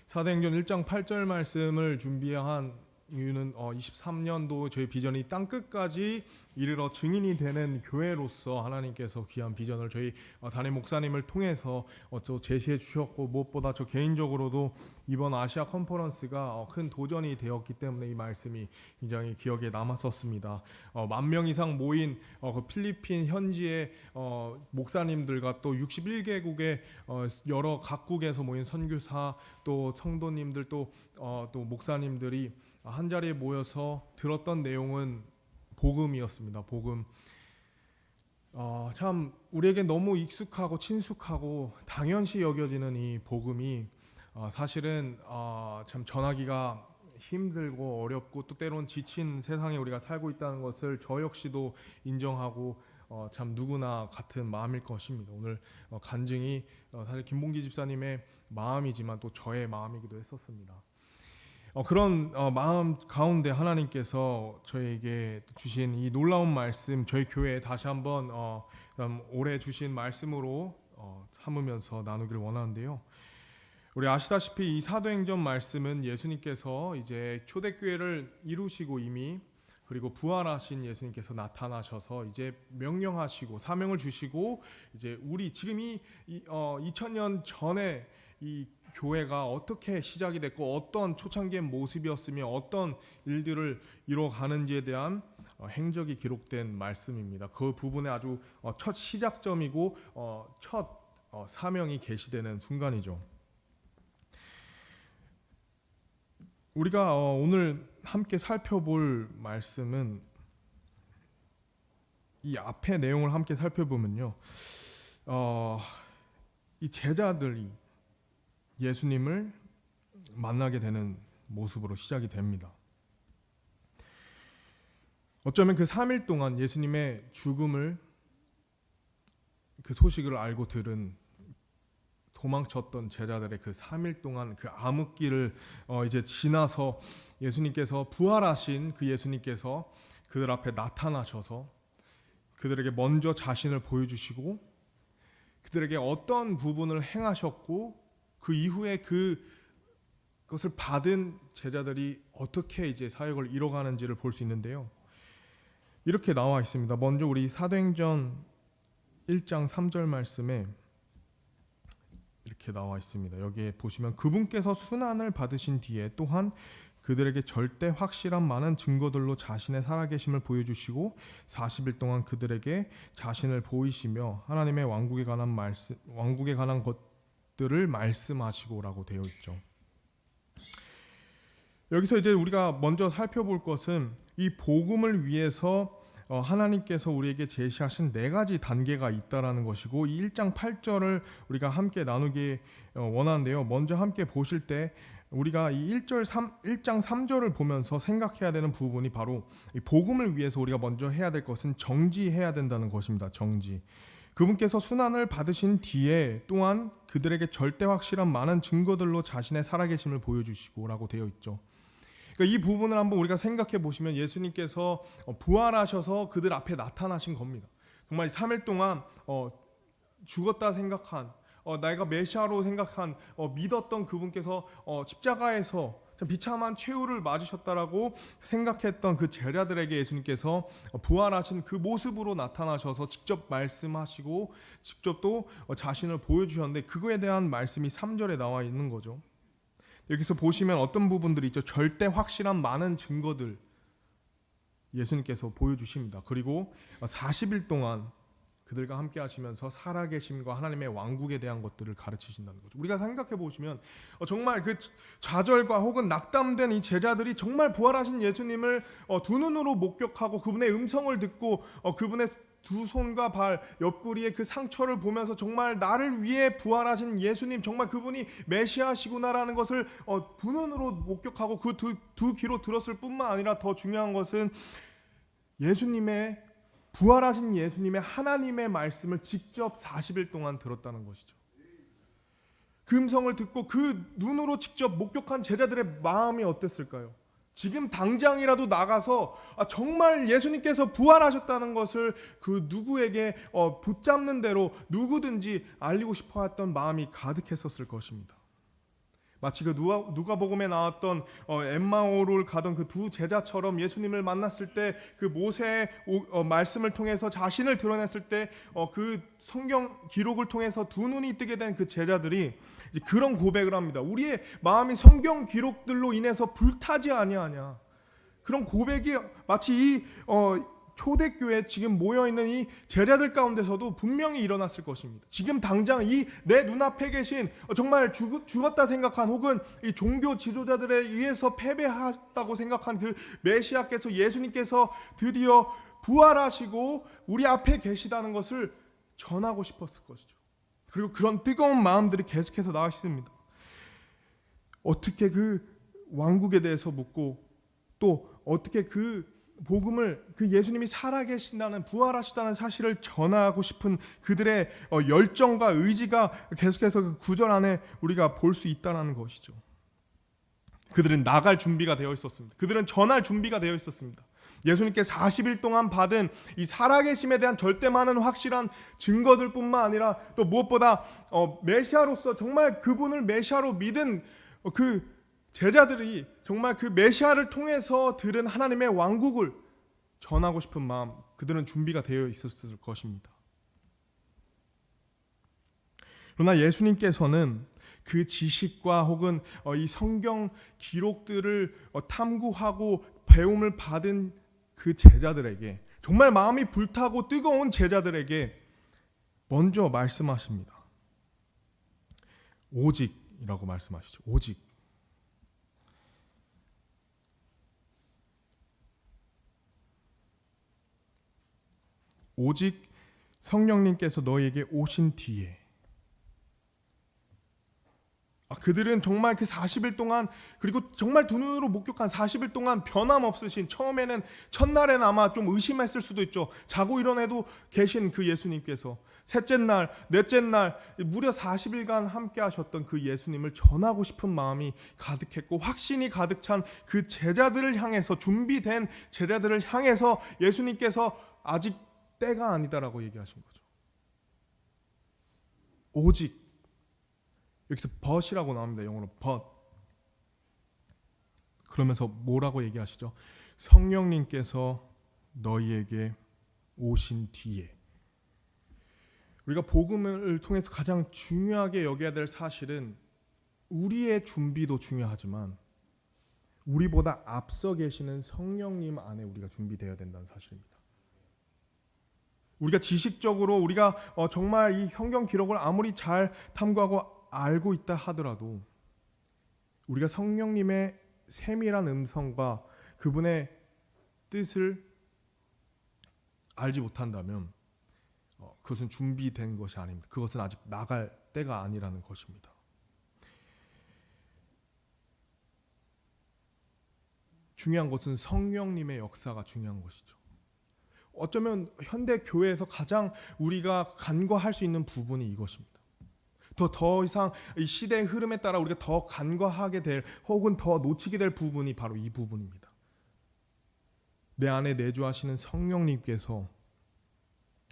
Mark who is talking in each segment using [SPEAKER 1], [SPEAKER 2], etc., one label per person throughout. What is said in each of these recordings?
[SPEAKER 1] 사도행전 1장 8절 말씀을 준비한 이유는 23년도 저희 비전이 땅끝까지 이르러 증인이 되는 교회로서 하나님께서 귀한 비전을 저희 담임 목사님을 통해서 또 제시해 주셨고, 무엇보다 저 개인적으로도 이번 아시아 컨퍼런스가 큰 도전이 되었기 때문에 이 말씀이 굉장히 기억에 남았었습니다. 10,000명 이상 모인 그 필리핀 현지의 목사님들과 또 61개국의 여러 각국에서 모인 선교사, 또 성도님들, 또 목사님들이 한 자리에 모여서 들었던 내용은 복음이었습니다. 복음. 참 우리에게 너무 익숙하고 친숙하고 당연시 여겨지는 이 복음이 사실은 참 전하기가 힘들고 어렵고 또 때론 지친 세상에 우리가 살고 있다는 것을 저 역시도 인정하고 참 누구나 같은 마음일 것입니다. 오늘 간증이 사실 김봉기 집사님의 마음이지만 또 저의 마음이기도 했었습니다. 그런 마음 가운데 하나님께서 저에게 주신 이 놀라운 말씀, 저희 교회에 다시 한번 올해 주신 말씀으로 삼으면서 나누기를 원하는데요. 우리 아시다시피 이 사도행전 말씀은 예수님께서 이제 초대교회를 이루시고 이미, 그리고 부활하신 예수님께서 나타나셔서 이제 명령하시고 사명을 주시고, 이제 우리 지금 2000년 전에 이 교회가 어떻게 시작이 됐고 어떤 초창기의 모습이었으며 어떤 일들을 이뤄가는지에 대한 행적이 기록된 말씀입니다. 그 부분에 아주 첫 시작점이고 첫 사명이 계시되는 순간이죠. 우리가 오늘 함께 살펴볼 말씀은, 이 앞의 내용을 함께 살펴보면요, 이 제자들이 예수님을 만나게 되는 모습으로 시작이 됩니다. 어쩌면 그 3일 동안 예수님의 죽음을, 그 소식을 알고 들은 도망쳤던 제자들의 그 3일 동안 그 암흑기를 이제 지나서 예수님께서, 부활하신 그 예수님께서 그들 앞에 나타나셔서 그들에게 먼저 자신을 보여주시고 그들에게 어떤 부분을 행하셨고, 그 이후에 그것을 받은 제자들이 어떻게 이제 사역을 이뤄가는지를 볼 수 있는데요. 이렇게 나와 있습니다. 먼저 우리 사도행전 1장 3절 말씀에 이렇게 나와 있습니다. 여기에 보시면, 그분께서 순환을 받으신 뒤에 또한 그들에게 절대 확실한 많은 증거들로 자신의 살아계심을 보여주시고 40일 동안 그들에게 자신을 보이시며 하나님의 왕국에 관한 것들을 말씀하시고라고 되어 있죠. 여기서 이제 우리가 먼저 살펴볼 것은, 이 복음을 위해서 하나님께서 우리에게 제시하신 4가지 단계가 있다라는 것이고, 이 1장 8절을 우리가 함께 나누기 원하는데요. 먼저 함께 보실 때 우리가 이 1장 3절을 보면서 생각해야 되는 부분이 바로, 이 복음을 위해서 우리가 먼저 해야 될 것은 정지해야 된다는 것입니다. 정지. 그분께서 순환을 받으신 뒤에 또한 그들에게 절대 확실한 많은 증거들로 자신의 살아계심을 보여주시고 라고 되어 있죠. 그러니까 이 부분을 한번 우리가 생각해 보시면, 예수님께서 부활하셔서 그들 앞에 나타나신 겁니다. 정말 3일 동안 죽었다 생각한, 내가 메시아로 생각한, 믿었던 그분께서 십자가에서 비참한 최후를 맞으셨다라고 생각했던 그 제자들에게 예수님께서 부활하신 그 모습으로 나타나셔서 직접 말씀하시고 직접 또 자신을 보여주셨는데, 그거에 대한 말씀이 3절에 나와 있는 거죠. 여기서 보시면 어떤 부분들이 있죠. 절대 확실한 많은 증거들 예수님께서 보여주십니다. 그리고 40일 동안 그들과 함께 하시면서 살아계심과 하나님의 왕국에 대한 것들을 가르치신다는 거죠. 우리가 생각해 보시면 정말 그 좌절과 혹은 낙담된 이 제자들이 정말 부활하신 예수님을 두 눈으로 목격하고 그분의 음성을 듣고 그분의 두 손과 발, 옆구리에 그 상처를 보면서 정말 나를 위해 부활하신 예수님, 정말 그분이 메시아시구나라는 것을 두 눈으로 목격하고 그 두 귀로 들었을 뿐만 아니라, 더 중요한 것은 예수님의, 부활하신 예수님의 하나님의 말씀을 직접 40일 동안 들었다는 것이죠. 그 음성을 듣고 그 눈으로 직접 목격한 제자들의 마음이 어땠을까요? 지금 당장이라도 나가서 정말 예수님께서 부활하셨다는 것을 그 누구에게 붙잡는 대로 누구든지 알리고 싶어 했던 마음이 가득했었을 것입니다. 마치 그 누가복음에 나왔던 엠마오를 가던 그 두 제자처럼 예수님을 만났을 때 그 모세의 말씀을 통해서 자신을 드러냈을 때 그 성경 기록을 통해서 두 눈이 뜨게 된 그 제자들이 이제 그런 고백을 합니다. 우리의 마음이 성경 기록들로 인해서 불타지 아니하냐. 그런 고백이 마치 이 초대교회에 지금 모여있는 이 제자들 가운데서도 분명히 일어났을 것입니다. 지금 당장 이 내 눈앞에 계신 정말 죽었다 생각한 혹은 이 종교 지도자들에 의해서 패배했다고 생각한 그 메시아께서 예수님께서 드디어 부활하시고 우리 앞에 계시다는 것을 전하고 싶었을 것이죠. 그리고 그런 뜨거운 마음들이 계속해서 나와 있습니다. 어떻게 그 왕국에 대해서 묻고 또 어떻게 그 복음을 그 예수님이 살아계신다는 부활하시다는 사실을 전하고 싶은 그들의 열정과 의지가 계속해서 그 구절 안에 우리가 볼 수 있다는 것이죠. 그들은 나갈 준비가 되어 있었습니다. 그들은 전할 준비가 되어 있었습니다. 예수님께 40일 동안 받은 이 살아계심에 대한 절대 많은 확실한 증거들뿐만 아니라 또 무엇보다 메시아로서 정말 그분을 메시아로 믿은 그 제자들이 정말 그 메시아를 통해서 들은 하나님의 왕국을 전하고 싶은 마음, 그들은 준비가 되어 있었을 것입니다. 그러나 예수님께서는 그 지식과 혹은 이 성경 기록들을 탐구하고 배움을 받은 그 제자들에게, 정말 마음이 불타고 뜨거운 제자들에게 먼저 말씀하십니다. 오직이라고 말씀하시죠. 오직. 오직 성령님께서 너에게 오신 뒤에, 그들은 정말 그 40일 동안, 그리고 정말 두 눈으로 목격한 40일 동안 변함없으신, 처음에는 첫날에는 아마 좀 의심했을 수도 있죠. 자고 일어나도 계신 그 예수님께서 셋째 날, 넷째 날 무려 40일간 함께 하셨던 그 예수님을 전하고 싶은 마음이 가득했고, 확신이 가득 찬 그 제자들을 향해서, 준비된 제자들을 향해서 예수님께서 아직 때가 아니다라고 얘기하신 거죠. 오직, 여기서 but이라고 나옵니다. 영어로 but. 그러면서 뭐라고 얘기하시죠? 성령님께서 너희에게 오신 뒤에. 우리가 복음을 통해서 가장 중요하게 여겨야 될 사실은 우리의 준비도 중요하지만 우리보다 앞서 계시는 성령님 안에 우리가 준비되어야 된다는 사실입니다. 우리가 지식적으로 우리가 정말 이 성경 기록을 아무리 잘 탐구하고 알고 있다 하더라도 우리가 성령님의 세밀한 음성과 그분의 뜻을 알지 못한다면 그것은 준비된 것이 아닙니다. 그것은 아직 나갈 때가 아니라는 것입니다. 중요한 것은 성령님의 역사가 중요한 것이죠. 어쩌면 현대 교회에서 가장 우리가 간과할 수 있는 부분이 이것입니다. 더 이상 이 시대의 흐름에 따라 우리가 더 간과하게 될 혹은 더 놓치게 될 부분이 바로 이 부분입니다. 내 안에 내주하시는 성령님께서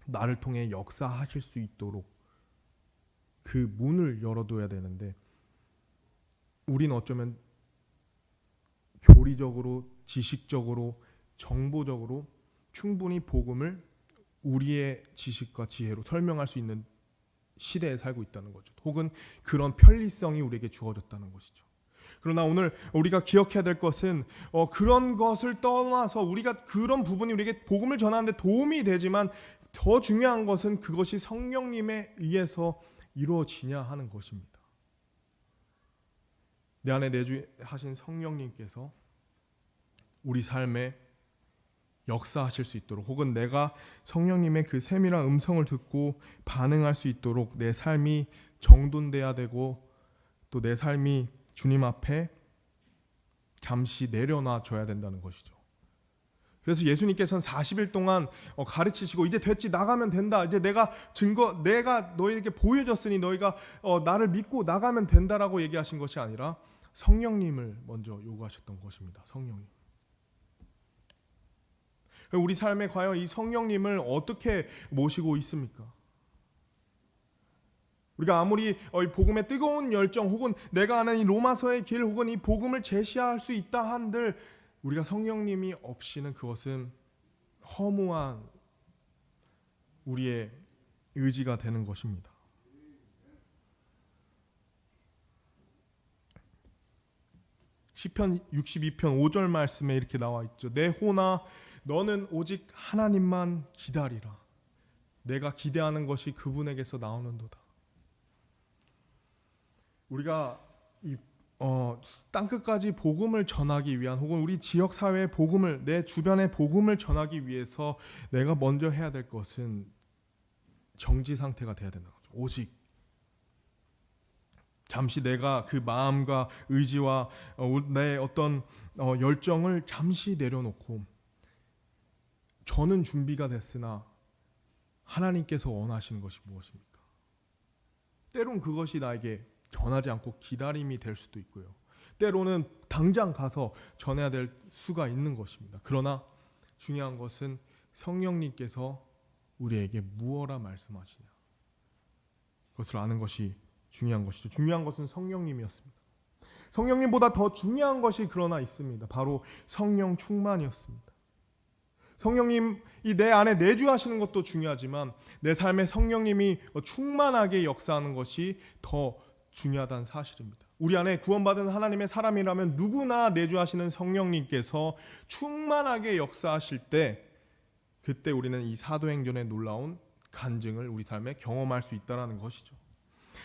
[SPEAKER 1] 나를 통해 역사하실 수 있도록 그 문을 열어둬야 되는데, 우리는 어쩌면 교리적으로, 지식적으로, 정보적으로 충분히 복음을 우리의 지식과 지혜로 설명할 수 있는 시대에 살고 있다는 거죠. 혹은 그런 편리성이 우리에게 주어졌다는 것이죠. 그러나 오늘 우리가 기억해야 될 것은 그런 것을 떠나서 우리가 그런 부분이 우리에게 복음을 전하는데 도움이 되지만 더 중요한 것은 그것이 성령님에 의해서 이루어지냐 하는 것입니다. 내 안에 내주하신 성령님께서 우리 삶에 역사하실 수 있도록, 혹은 내가 성령님의 그 세밀한 음성을 듣고 반응할 수 있도록 내 삶이 정돈돼야 되고, 또 내 삶이 주님 앞에 잠시 내려놔 줘야 된다는 것이죠. 그래서 예수님께서는 40일 동안 가르치시고 이제 됐지, 나가면 된다, 이제 내가 너희에게 보여줬으니 너희가 나를 믿고 나가면 된다라고 얘기하신 것이 아니라 성령님을 먼저 요구하셨던 것입니다. 성령님. 우리 삶에 과연 이 성령님을 어떻게 모시고 있습니까? 우리가 아무리 이 복음의 뜨거운 열정 혹은 내가 아는 이 로마서의 길 혹은 이 복음을 제시할 수 있다 한들 우리가 성령님이 없이는 그것은 허무한 우리의 의지가 되는 것입니다. 시편 62편 5절 말씀에 이렇게 나와 있죠. 내 호나 너는 오직 하나님만 기다리라. 내가 기대하는 것이 그분에게서 나오는도다. 우리가 이 땅끝까지 복음을 전하기 위한 혹은 우리 지역 사회의 복음을 내 주변의 복음을 전하기 위해서 내가 먼저 해야 될 것은 정지 상태가 돼야 된다는 거죠. 오직 잠시 내가 그 마음과 의지와 내 어떤 열정을 잠시 내려놓고 저는 준비가 됐으나 하나님께서 원하시는 것이 무엇입니까? 때론 그것이 나에게 전하지 않고 기다림이 될 수도 있고요. 때로는 당장 가서 전해야 될 수가 있는 것입니다. 그러나 중요한 것은 성령님께서 우리에게 무엇라 말씀하시냐. 그것을 아는 것이 중요한 것이죠. 중요한 것은 성령님이었습니다. 성령님보다 더 중요한 것이 그러나 있습니다. 바로 성령 충만이었습니다. 성령님이 내 안에 내주하시는 것도 중요하지만 내 삶에 성령님이 충만하게 역사하는 것이 더 중요하다는 사실입니다. 우리 안에 구원받은 하나님의 사람이라면 누구나 내주하시는 성령님께서 충만하게 역사하실 때 그때 우리는 이 사도행전의 놀라운 간증을 우리 삶에 경험할 수 있다는 것이죠.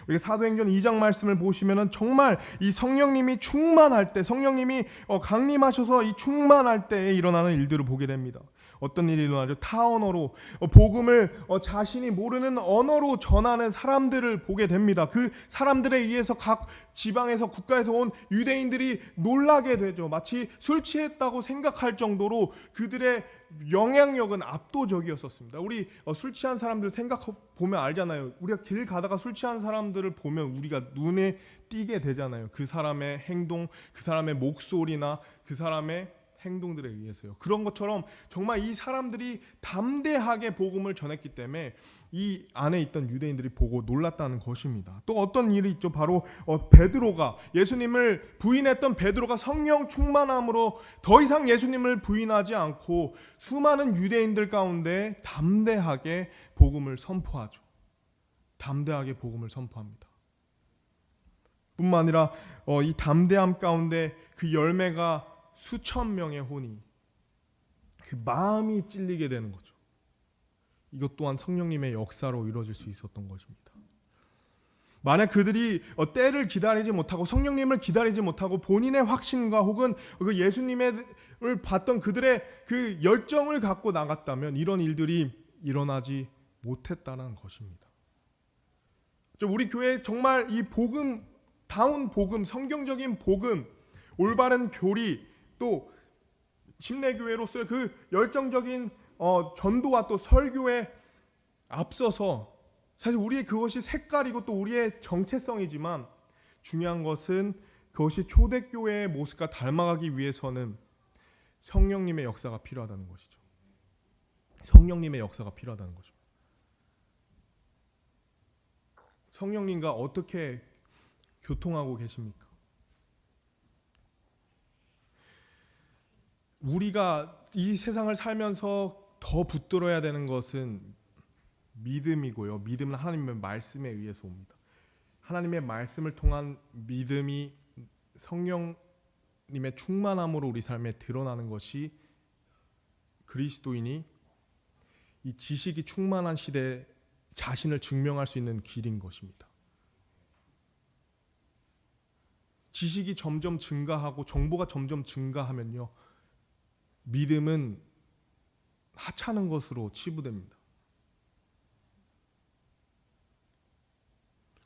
[SPEAKER 1] 우리 사도행전 2장 말씀을 보시면은 정말 이 성령님이 충만할 때, 성령님이 강림하셔서 이 충만할 때에 일어나는 일들을 보게 됩니다. 어떤 일이 일어나죠? 타 언어로 복음을 자신이 모르는 언어로 전하는 사람들을 보게 됩니다. 그 사람들에 의해서 각 지방에서 국가에서 온 유대인들이 놀라게 되죠. 마치 술 취했다고 생각할 정도로 그들의 영향력은 압도적이었었습니다. 우리 술 취한 사람들 보면 알잖아요. 우리가 길 가다가 술 취한 사람들을 보면 우리가 눈에 띄게 되잖아요. 그 사람의 행동, 그 사람의 목소리나 그 사람의 행동들에 의해서요. 그런 것처럼 정말 이 사람들이 담대하게 복음을 전했기 때문에 이 안에 있던 유대인들이 보고 놀랐다는 것입니다. 또 어떤 일이 있죠? 바로 베드로가 예수님을 부인했던 베드로가 성령 충만함으로 더 이상 예수님을 부인하지 않고 수많은 유대인들 가운데 담대하게 복음을 선포하죠. 담대하게 복음을 선포합니다. 뿐만 아니라 이 담대함 가운데 그 열매가 수천 명의 혼이 그 마음이 찔리게 되는 거죠. 이것 또한 성령님의 역사로 이루어질 수 있었던 것입니다. 만약 그들이 때를 기다리지 못하고 성령님을 기다리지 못하고 본인의 확신과 혹은 그 예수님을 봤던 그들의 그 열정을 갖고 나갔다면 이런 일들이 일어나지 못했다는 것입니다. 우리 교회 정말 이 복음 다운 복음, 성경적인 복음, 올바른 교리 또 침례교회로서의 그 열정적인 전도와 또 설교에 앞서서 사실 우리의 그것이 색깔이고 또 우리의 정체성이지만 중요한 것은 그것이 초대교회의 모습과 닮아가기 위해서는 성령님의 역사가 필요하다는 것이죠. 성령님의 역사가 필요하다는 거죠. 성령님과 어떻게 교통하고 계십니까? 우리가 이 세상을 살면서 더 붙들어야 되는 것은 믿음이고요. 믿음은 하나님의 말씀에 의해서 옵니다. 하나님의 말씀을 통한 믿음이 성령님의 충만함으로 우리 삶에 드러나는 것이 그리스도인이 이 지식이 충만한 시대에 자신을 증명할 수 있는 길인 것입니다. 지식이 점점 증가하고 정보가 점점 증가하면요. 믿음은 하찮은 것으로 치부됩니다.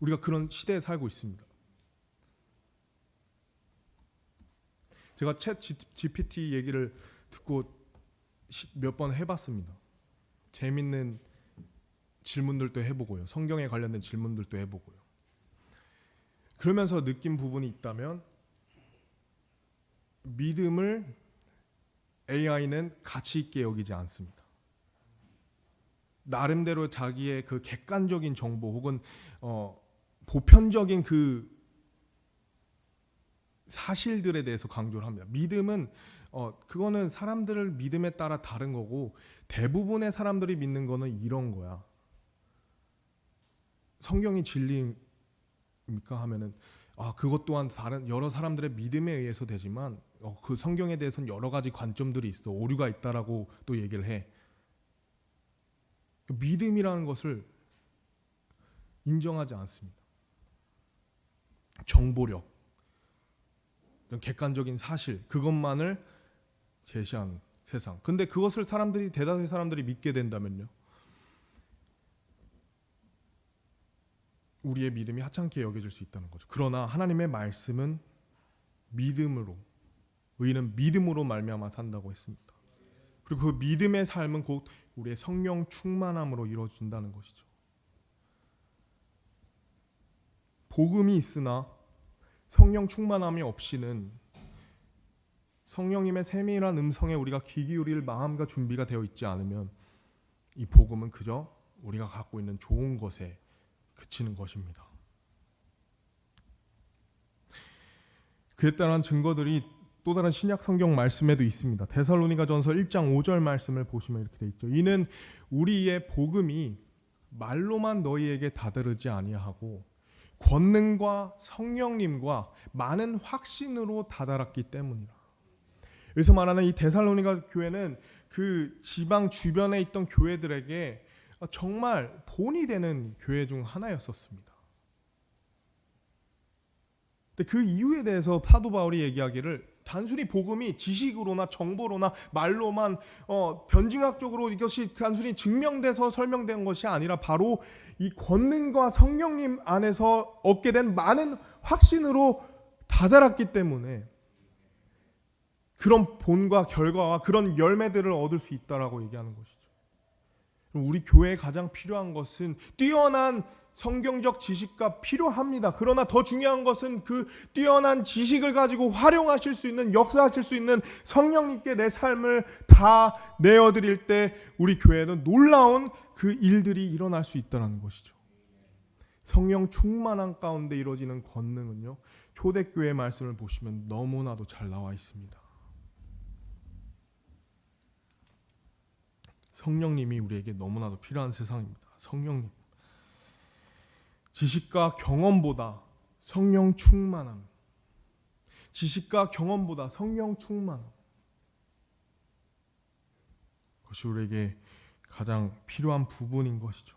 [SPEAKER 1] 우리가 그런 시대에 살고 있습니다. 제가 챗 GPT 얘기를 듣고 몇 번 해봤습니다. 재밌는 질문들도 해보고요. 성경에 관련된 질문들도 해보고요. 그러면서 느낀 부분이 있다면 믿음을 AI는 가치 있게 여기지 않습니다. 나름대로 자기의 그 객관적인 정보 혹은 보편적인 그 사실들에 대해서 강조를 합니다. 믿음은 그거는 사람들을 믿음에 따라 다른 거고 대부분의 사람들이 믿는 거는 이런 거야. 성경이 진리입니까 하면은 그것 또한 다른 여러 사람들의 믿음에 의해서 되지만 그 성경에 대해서는 여러 가지 관점들이 있어 오류가 있다라고 또 얘기를 해. 믿음이라는 것을 인정하지 않습니다. 정보력, 객관적인 사실 그것만을 제시하는 세상. 근데 그것을 대다수의 사람들이 믿게 된다면요, 우리의 믿음이 하찮게 여겨질 수 있다는 거죠. 그러나 하나님의 말씀은 믿음으로, 의인은 믿음으로 말미암아 산다고 했습니다. 그리고 그 믿음의 삶은 곧 우리의 성령 충만함으로 이루어진다는 것이죠. 복음이 있으나 성령 충만함이 없이는, 성령님의 세밀한 음성에 우리가 귀 기울일 마음과 준비가 되어 있지 않으면 이 복음은 그저 우리가 갖고 있는 좋은 것에 그치는 것입니다. 그에 따른 증거들이 또 다른 신약 성경 말씀에도 있습니다. 데살로니가전서 1장 5절 말씀을 보시면 이렇게 돼 있죠. 이는 우리의 복음이 말로만 너희에게 다다르지 아니하고 권능과 성령님과 많은 확신으로 다다랐기 때문이라. 여기서 말하는 이 데살로니가 교회는 그 지방 주변에 있던 교회들에게 정말 본이 되는 교회 중 하나였었습니다. 근데 그 이유에 대해서 사도 바울이 얘기하기를, 단순히 복음이 지식으로나 정보로나 말로만 변증학적으로 이것이 단순히 증명돼서 설명된 것이 아니라 바로 이 권능과 성령님 안에서 얻게 된 많은 확신으로 다다랐기 때문에 그런 본과 결과와 그런 열매들을 얻을 수 있다라고 얘기하는 것이죠. 우리 교회에 가장 필요한 것은 뛰어난 성경적 지식과 필요합니다. 그러나 더 중요한 것은 그 뛰어난 지식을 가지고 활용하실 수 있는, 역사하실 수 있는 성령님께 내 삶을 다 내어드릴 때 우리 교회는 놀라운 그 일들이 일어날 수 있다는 것이죠. 성령 충만한 가운데 이루어지는 권능은요, 초대교회 말씀을 보시면 너무나도 잘 나와 있습니다. 성령님이 우리에게 너무나도 필요한 세상입니다. 성령님. 지식과 경험보다 성령 충만함. 지식과 경험보다 성령 충만함. 그것이 우리에게 가장 필요한 부분인 것이죠.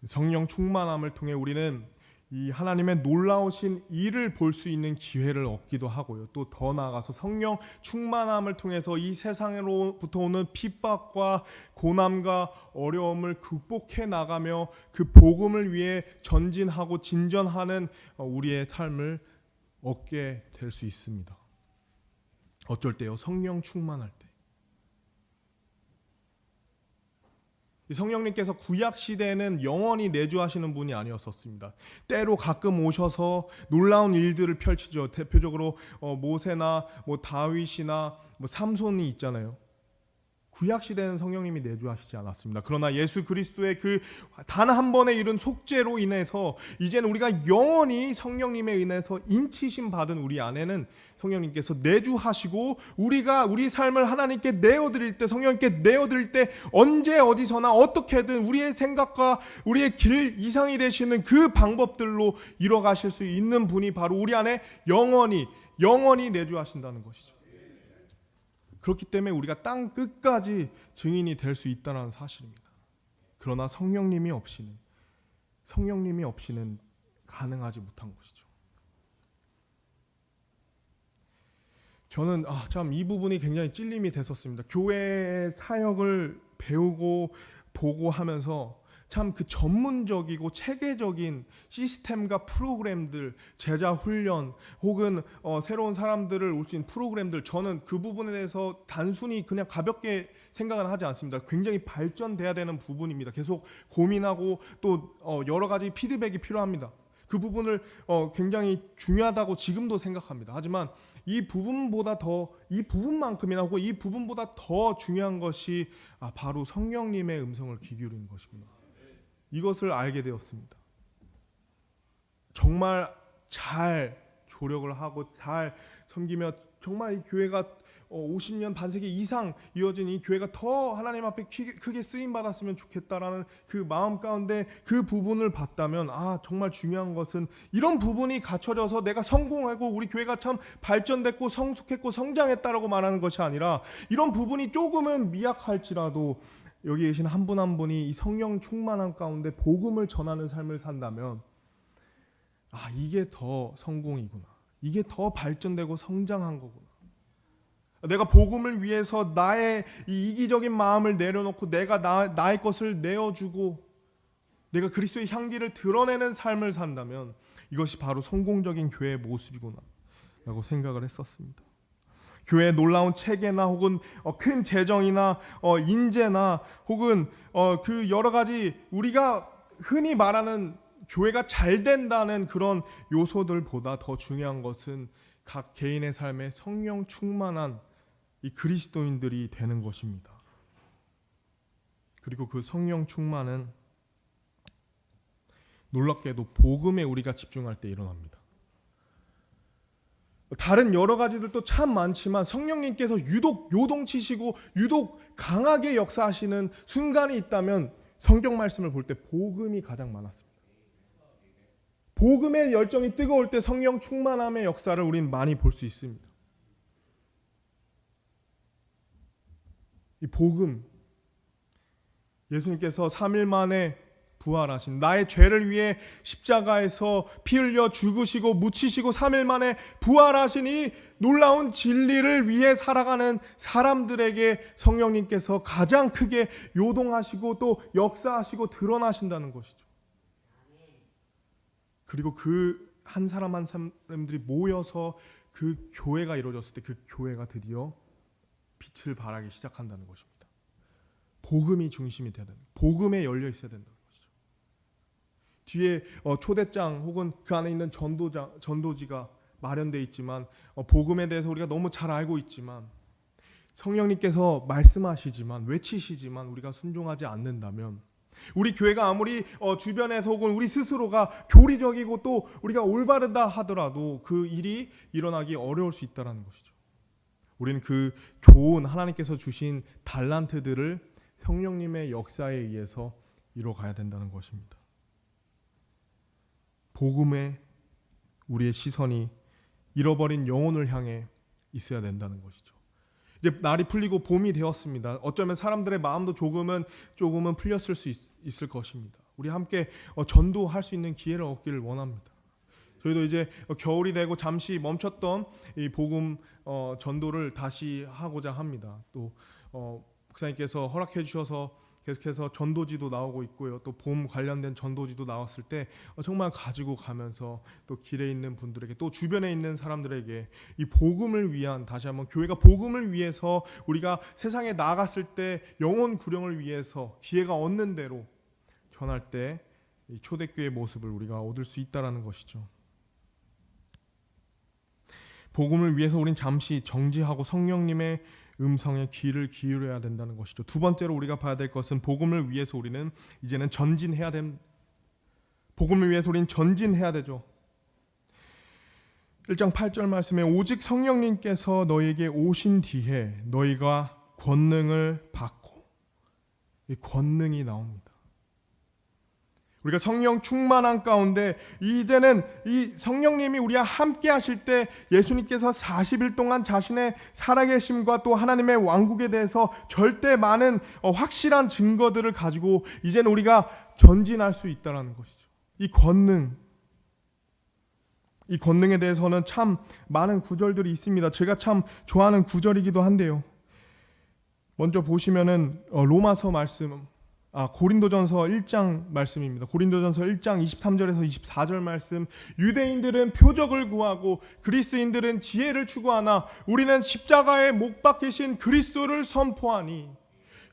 [SPEAKER 1] 성령 충만함을 통해 우리는 이 하나님의 놀라우신 일을 볼 수 있는 기회를 얻기도 하고요. 또 더 나아가서 성령 충만함을 통해서 이 세상으로부터 오는 핍박과 고난과 어려움을 극복해 나가며 그 복음을 위해 전진하고 진전하는 우리의 삶을 얻게 될 수 있습니다. 어쩔 때요, 성령 충만할 때. 성령님께서 구약 시대에는 영원히 내주하시는 분이 아니었었습니다. 때로 가끔 오셔서 놀라운 일들을 펼치죠. 대표적으로 모세나 다윗이나 삼손이 있잖아요. 구약 시대는 성령님이 내주하시지 않았습니다. 그러나 예수 그리스도의 그 단 한 번의 이룬 속죄로 인해서 이제는 우리가 영원히 성령님에 인해서 인치심 받은 우리 안에는 성령님께서 내주하시고 우리가 우리 삶을 하나님께 내어드릴 때, 성령님께 내어드릴 때 언제 어디서나 어떻게든 우리의 생각과 우리의 길 이상이 되시는 그 방법들로 이뤄가실 수 있는 분이 바로 우리 안에 영원히 내주하신다는 것이죠. 그렇기 때문에 우리가 땅 끝까지 증인이 될 수 있다는 사실입니다. 그러나 성령님이 없이는 가능하지 못한 것이죠. 저는 참 이 부분이 굉장히 찔림이 됐었습니다. 교회 사역을 배우고 보고 하면서 참 그 전문적이고 체계적인 시스템과 프로그램들, 제자 훈련 혹은 새로운 사람들을 올 수 있는 프로그램들, 저는 그 부분에 대해서 단순히 그냥 가볍게 생각은 하지 않습니다. 굉장히 발전돼야 되는 부분입니다. 계속 고민하고 또 여러 가지 피드백이 필요합니다. 그 부분을 굉장히 중요하다고 지금도 생각합니다. 하지만 이 부분만큼이나 혹은 이 부분보다 더 중요한 것이 바로 성령님의 음성을 귀 기울이는 것입니다. 이것을 알게 되었습니다. 정말 잘 조력을 하고 잘 섬기며 정말 이 교회가 50년 반세기 이상 이어진 이 교회가 더 하나님 앞에 크게 쓰임 받았으면 좋겠다라는 그 마음 가운데 그 부분을 봤다면 정말 중요한 것은 이런 부분이 갖춰져서 내가 성공하고 우리 교회가 참 발전됐고 성숙했고 성장했다라고 말하는 것이 아니라 이런 부분이 조금은 미약할지라도 여기 계신 한 분 한 분이 이 성령 충만함 가운데 복음을 전하는 삶을 산다면 이게 더 성공이구나. 이게 더 발전되고 성장한 거구나. 내가 복음을 위해서 나의 이 이기적인 마음을 내려놓고 내가 나의 것을 내어주고 내가 그리스도의 향기를 드러내는 삶을 산다면 이것이 바로 성공적인 교회의 모습이구나 라고 생각을 했었습니다. 교회의 놀라운 체계나 혹은 큰 재정이나 인재나 혹은 그 여러 가지 우리가 흔히 말하는 교회가 잘 된다는 그런 요소들보다 더 중요한 것은 각 개인의 삶에 성령 충만한 이 그리스도인들이 되는 것입니다. 그리고 그 성령 충만은 놀랍게도 복음에 우리가 집중할 때 일어납니다. 다른 여러 가지들도 참 많지만 성령님께서 유독 요동치시고 유독 강하게 역사하시는 순간이 있다면 성경 말씀을 볼 때 복음이 가장 많았습니다. 복음의 열정이 뜨거울 때 성령 충만함의 역사를 우리는 많이 볼 수 있습니다. 이 복음, 예수님께서 3일 만에 부활하신 나의 죄를 위해 십자가에서 피 흘려 죽으시고 묻히시고 3일 만에 부활하신 이 놀라운 진리를 위해 살아가는 사람들에게 성령님께서 가장 크게 요동하시고 또 역사하시고 드러나신다는 것이죠. 그리고 그 한 사람 한 사람들이 모여서 그 교회가 이루어졌을 때 그 교회가 드디어 빛을 발하기 시작한다는 것입니다. 복음이 중심이 돼야 된다. 복음에 열려 있어야 된다는 것이죠. 뒤에 초대장 혹은 그 안에 있는 전도지가 마련되어 있지만 복음에 대해서 우리가 너무 잘 알고 있지만 성령님께서 말씀하시지만 외치시지만 우리가 순종하지 않는다면 우리 교회가 아무리 주변에서 혹은 우리 스스로가 교리적이고 또 우리가 올바르다 하더라도 그 일이 일어나기 어려울 수 있다는 것이죠. 우리는 그 좋은 하나님께서 주신 달란트들을 성령님의 역사에 의해서 이뤄가야 된다는 것입니다. 복음에 우리의 시선이 잃어버린 영혼을 향해 있어야 된다는 것이죠. 이제 날이 풀리고 봄이 되었습니다. 어쩌면 사람들의 마음도 조금은 풀렸을 수 있을 것입니다. 우리 함께 전도할 수 있는 기회를 얻기를 원합니다. 저희도 이제 겨울이 되고 잠시 멈췄던 이 복음 전도를 다시 하고자 합니다. 또 목사님께서 허락해 주셔서 계속해서 전도지도 나오고 있고요. 또 봄 관련된 전도지도 나왔을 때 정말 가지고 가면서 또 길에 있는 분들에게 또 주변에 있는 사람들에게 이 복음을 위한 다시 한번 교회가 복음을 위해서 우리가 세상에 나갔을 때 영혼 구령을 위해서 기회가 얻는 대로 전할 때 이 초대교회의 모습을 우리가 얻을 수 있다라는 것이죠. 복음을 위해서 우린 잠시 정지하고 성령님의 음성에 귀를 기울여야 된다는 것이죠. 두 번째로 우리가 봐야 될 것은 복음을 위해서 우리는 이제는 전진해야 복음을 위해서 우리는 전진해야 되죠. 1장 8절 말씀에 오직 성령님께서 너희에게 오신 뒤에 너희가 권능을 받고 이 권능이 나옵니다. 우리가 성령 충만한 가운데 이제는 이 성령님이 우리와 함께 하실 때 예수님께서 40일 동안 자신의 살아계심과 또 하나님의 왕국에 대해서 절대 많은 확실한 증거들을 가지고 이제는 우리가 전진할 수 있다는 것이죠. 이 권능에 대해서는 참 많은 구절들이 있습니다. 제가 참 좋아하는 구절이기도 한데요. 먼저 보시면은 로마서 말씀 고린도전서 1장 말씀입니다. 고린도전서 1장 23절에서 24절 말씀. 유대인들은 표적을 구하고 그리스인들은 지혜를 추구하나 우리는 십자가에 못 박히신 그리스도를 선포하니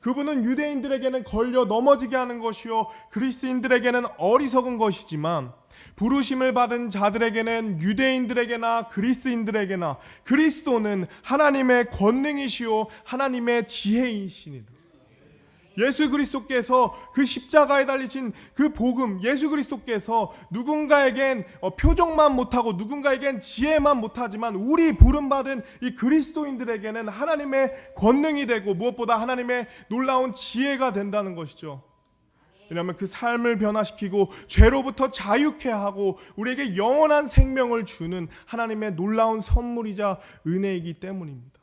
[SPEAKER 1] 그분은 유대인들에게는 걸려 넘어지게 하는 것이요 그리스인들에게는 어리석은 것이지만 부르심을 받은 자들에게는 유대인들에게나 그리스인들에게나 그리스도는 하나님의 권능이시요 하나님의 지혜이시니라. 예수 그리스도께서 그 십자가에 달리신 그 복음, 예수 그리스도께서 누군가에겐 표적만 못하고 누군가에겐 지혜만 못하지만 우리 부름받은 이 그리스도인들에게는 하나님의 권능이 되고 무엇보다 하나님의 놀라운 지혜가 된다는 것이죠. 왜냐하면 그 삶을 변화시키고 죄로부터 자유케 하고 우리에게 영원한 생명을 주는 하나님의 놀라운 선물이자 은혜이기 때문입니다.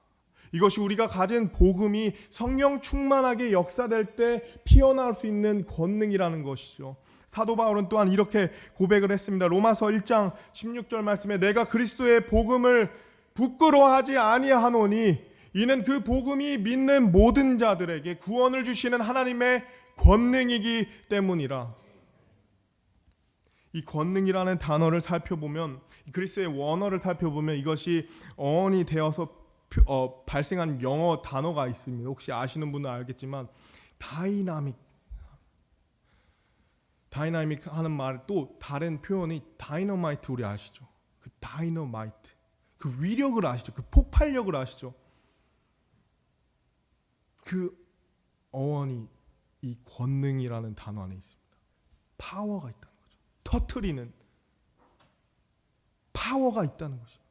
[SPEAKER 1] 이것이 우리가 가진 복음이 성령 충만하게 역사될 때 피어나올 수 있는 권능이라는 것이죠. 사도 바울은 또한 이렇게 고백을 했습니다. 로마서 1장 16절 말씀에 내가 그리스도의 복음을 부끄러워하지 아니하노니 이는 그 복음이 믿는 모든 자들에게 구원을 주시는 하나님의 권능이기 때문이라. 이 권능이라는 단어를 살펴보면 그리스의 원어를 살펴보면 이것이 어원이 되어서 발생한 영어 단어가 있습니다. 혹시 아시는 분은 알겠지만 다이나믹 하는 말 또 다른 표현이 다이너마이트 우리 아시죠? 그 다이너마이트 그 위력을 아시죠? 그 폭발력을 아시죠? 그 어원이 이 권능이라는 단어 안에 있습니다. 파워가 있다는 거죠. 터트리는 파워가 있다는 것입니다.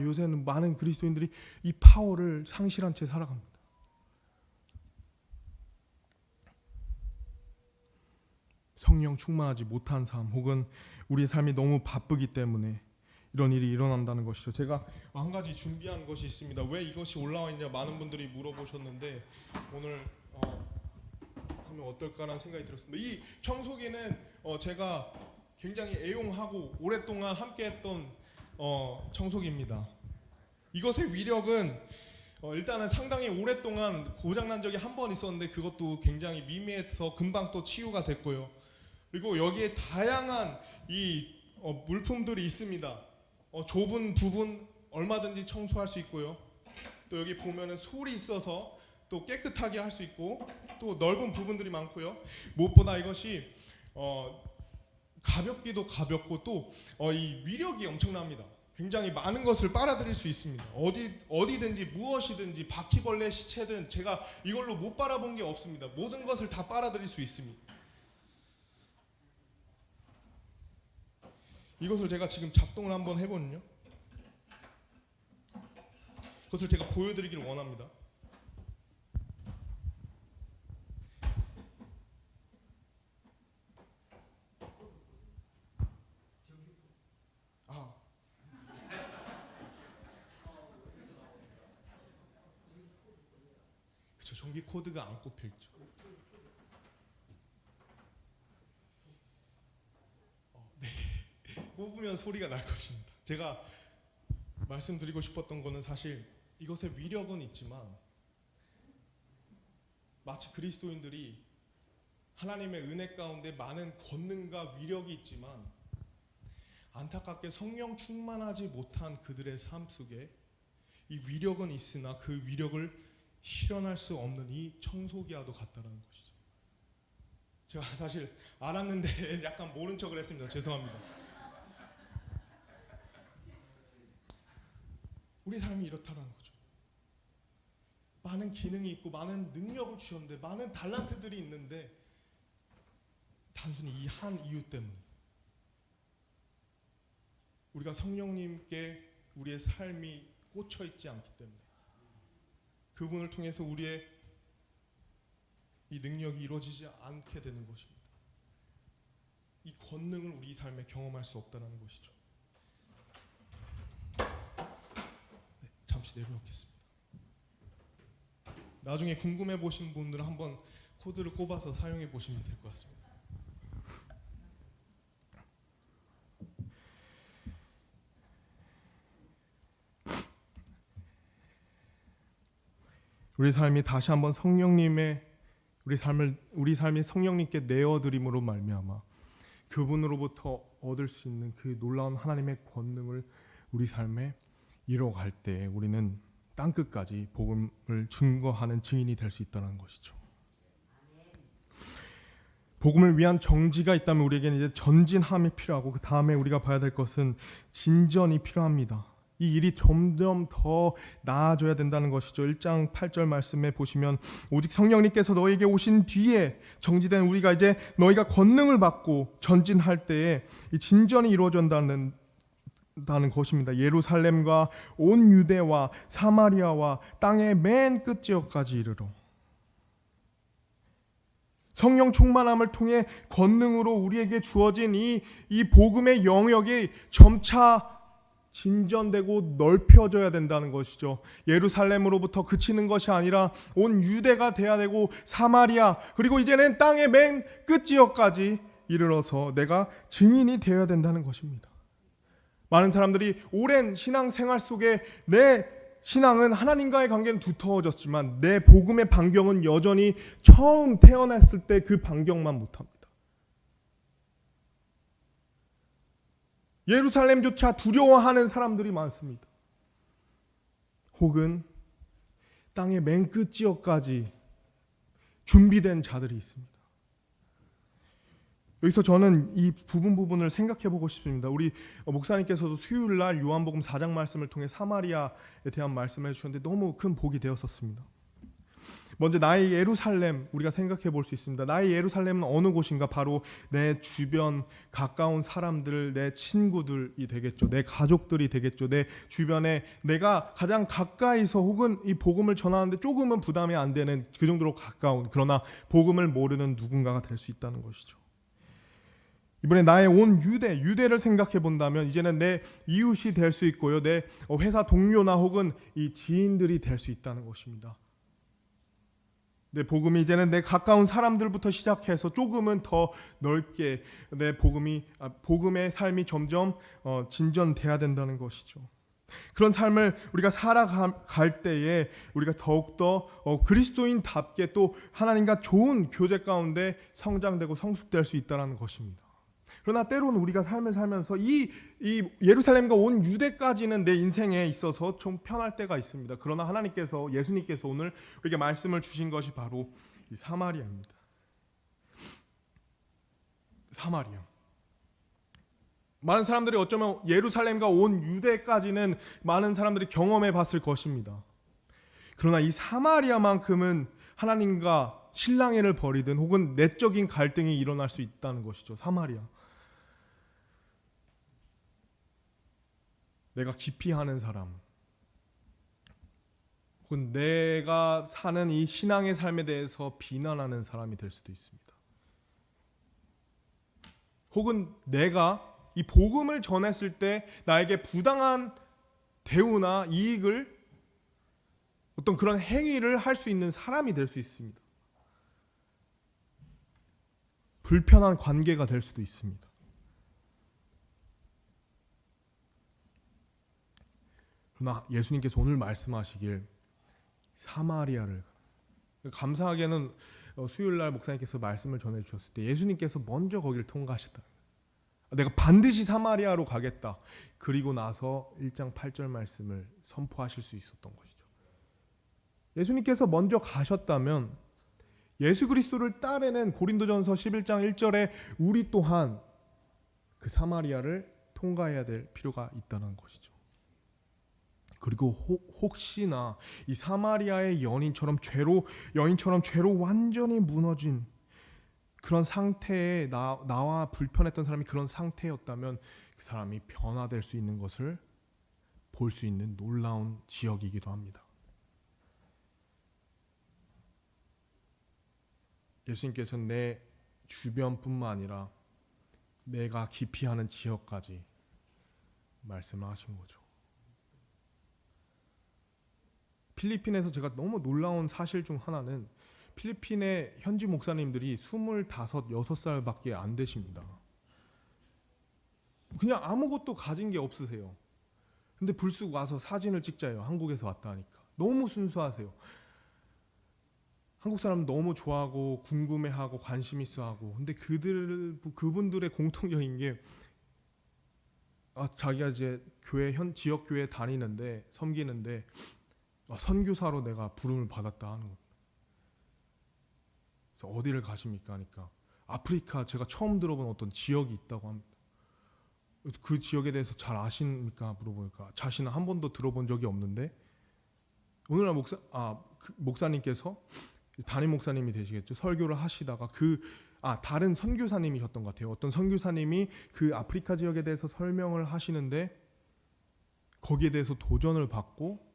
[SPEAKER 1] 요새는 많은 그리스도인들이 이 파워를 상실한 채 살아갑니다. 성령 충만하지 못한 삶 혹은 우리의 삶이 너무 바쁘기 때문에 이런 일이 일어난다는 것이죠. 제가 한 가지 준비한 것이 있습니다. 왜 이것이 올라와 있냐 많은 분들이 물어보셨는데 오늘 하면 어떨까라는 생각이 들었습니다. 이 청소기는 제가 굉장히 애용하고 오랫동안 함께했던 청소기입니다. 이것의 위력은 일단은 상당히 오랫동안 고장난 적이 한 번 있었는데 그것도 굉장히 미미해서 금방 또 치유가 됐고요. 그리고 여기에 다양한 이 물품들이 있습니다. 좁은 부분 얼마든지 청소할 수 있고요. 또 여기 보면은 솔이 있어서 또 깨끗하게 할 수 있고 또 넓은 부분들이 많고요. 무엇보다 이것이 가볍기도 가볍고 또 이 위력이 엄청납니다. 굉장히 많은 것을 빨아들일 수 있습니다. 어디든지 무엇이든지 바퀴벌레 시체든 제가 이걸로 못 빨아본 게 없습니다. 모든 것을 다 빨아들일 수 있습니다. 이것을 제가 지금 작동을 한번 해보는요. 그것을 제가 보여드리기를 원합니다. 그렇죠. 전기 코드가 안 꼽혀 있죠. 네. 뽑으면 소리가 날 것입니다. 제가 말씀드리고 싶었던 거는 사실 이것의 위력은 있지만 마치 그리스도인들이 하나님의 은혜 가운데 많은 권능과 위력이 있지만 안타깝게 성령 충만하지 못한 그들의 삶 속에 이 위력은 있으나 그 위력을 실현할 수 없는 이 청소기와도 같다라는 것이죠. 제가 사실 알았는데 약간 모른 척을 했습니다. 죄송합니다. 우리 삶이 이렇다라는 거죠. 많은 기능이 있고 많은 능력을 주셨는데 많은 달란트들이 있는데 단순히 이 한 이유 때문에 우리가 성령님께 우리의 삶이 꽂혀 있지 않기 때문에 그분을 통해서 우리의 이 능력이 이루어지지 않게 되는 것입니다. 이 권능을 우리 삶에 경험할 수 없다는 것이죠. 네, 잠시 내려놓겠습니다. 나중에 궁금해 보신 분들은 한번 코드를 꼽아서 사용해 보시면 될 것 같습니다. 우리 삶이 다시 한번 성령님의 우리 삶이 성령님께 내어드림으로 말미암아 그분으로부터 얻을 수 있는 그 놀라운 하나님의 권능을 우리 삶에 이뤄갈 때 우리는 땅 끝까지 복음을 증거하는 증인이 될 수 있다는 것이죠. 복음을 위한 정지가 있다면 우리에게는 이제 전진함이 필요하고 그 다음에 우리가 봐야 될 것은 진전이 필요합니다. 이 일이 점점 더 나아져야 된다는 것이죠. 1장 8절 말씀에 보시면 오직 성령님께서 너에게 오신 뒤에 정지된 우리가 이제 너희가 권능을 받고 전진할 때에 이 진전이 이루어진다는 것입니다. 예루살렘과 온 유대와 사마리아와 땅의 맨 끝 지역까지 이르러 성령 충만함을 통해 권능으로 우리에게 주어진 이 복음의 영역이 점차 진전되고 넓혀져야 된다는 것이죠. 예루살렘으로부터 그치는 것이 아니라 온 유대가 돼야 되고 사마리아 그리고 이제는 땅의 맨 끝 지역까지 이르러서 내가 증인이 되어야 된다는 것입니다. 많은 사람들이 오랜 신앙 생활 속에 내 신앙은 하나님과의 관계는 두터워졌지만 내 복음의 반경은 여전히 처음 태어났을 때 그 반경만 못합니다. 예루살렘조차 두려워하는 사람들이 많습니다. 혹은 땅의 맨 끝 지역까지 준비된 자들이 있습니다. 여기서 저는 이 부분을 생각해 보고 싶습니다. 우리 목사님께서도 수요일 날 요한복음 4장 말씀을 통해 사마리아에 대한 말씀을 해주셨는데 너무 큰 복이 되었었습니다. 먼저 나의 예루살렘 우리가 생각해 볼 수 있습니다. 나의 예루살렘은 어느 곳인가? 바로 내 주변 가까운 사람들, 내 친구들이 되겠죠. 내 가족들이 되겠죠. 내 주변에 내가 가장 가까이서 혹은 이 복음을 전하는데 조금은 부담이 안 되는 그 정도로 가까운 그러나 복음을 모르는 누군가가 될 수 있다는 것이죠. 이번에 나의 온 유대를 생각해 본다면 이제는 내 이웃이 될 수 있고요. 내 회사 동료나 혹은 이 지인들이 될 수 있다는 것입니다. 내 복음이 이제는 내 가까운 사람들부터 시작해서 조금은 더 넓게 내 복음의 삶이 점점 진전돼야 된다는 것이죠. 그런 삶을 우리가 살아갈 때에 우리가 더욱더 그리스도인답게 또 하나님과 좋은 교제 가운데 성장되고 성숙될 수 있다는 것입니다. 그러나 때로는 우리가 삶을 살면서 이 예루살렘과 온 유대까지는 내 인생에 있어서 좀 편할 때가 있습니다. 그러나 예수님께서 오늘 우리에게 말씀을 주신 것이 바로 이 사마리아입니다. 사마리아. 많은 사람들이 어쩌면 예루살렘과 온 유대까지는 많은 사람들이 경험해 봤을 것입니다. 그러나 이 사마리아만큼은 하나님과 실랑이를 벌이든 혹은 내적인 갈등이 일어날 수 있다는 것이죠. 사마리아. 내가 기피하는 사람, 혹은 내가 사는 이 신앙의 삶에 대해서 비난하는 사람이 될 수도 있습니다. 혹은 내가 이 복음을 전했을 때 나에게 부당한 대우나 이익을 어떤 그런 행위를 할 수 있는 사람이 될 수 있습니다. 불편한 관계가 될 수도 있습니다. 그러나 예수님께서 오늘 말씀하시길 사마리아를 감사하게는 수요일 날 목사님께서 말씀을 전해 주셨을 때 예수님께서 먼저 거기를 통과하시다. 내가 반드시 사마리아로 가겠다. 그리고 나서 1장 8절 말씀을 선포하실 수 있었던 것이죠. 예수님께서 먼저 가셨다면 예수 그리스도를 따르는 고린도전서 11장 1절에 우리 또한 그 사마리아를 통과해야 될 필요가 있다는 것이죠. 그리고 혹시나 이 사마리아의 여인처럼 죄로 완전히 무너진 그런 상태에 나와 불편했던 사람이 그런 상태였다면 그 사람이 변화될 수 있는 것을 볼 수 있는 놀라운 지역이기도 합니다. 예수님께서는 내 주변뿐만 아니라 내가 기피하는 지역까지 말씀을 하신 거죠. 필리핀에서 제가 너무 놀라운 사실 중 하나는 필리핀의 현지 목사님들이 25, 6살밖에 안 되십니다. 그냥 아무것도 가진 게 없으세요. 근데 불쑥 와서 사진을 찍자요. 한국에서 왔다 하니까. 너무 순수하세요. 한국 사람 너무 좋아하고 궁금해하고 관심 있어하고. 근데 그분들의 공통적인 게 자기가 이제 지역 교회 다니는데 섬기는데 선교사로 내가 부름을 받았다 하는 겁니다. 그래서 어디를 가십니까 하니까 아프리카 제가 처음 들어본 어떤 지역이 있다고 합니다. 그 지역에 대해서 잘 아십니까? 물어보니까 자신은 한 번도 들어본 적이 없는데 오늘날 그 목사님께서 담임 목사님이 되시겠죠. 설교를 하시다가 다른 선교사님이셨던 것 같아요. 어떤 선교사님이 그 아프리카 지역에 대해서 설명을 하시는데 거기에 대해서 도전을 받고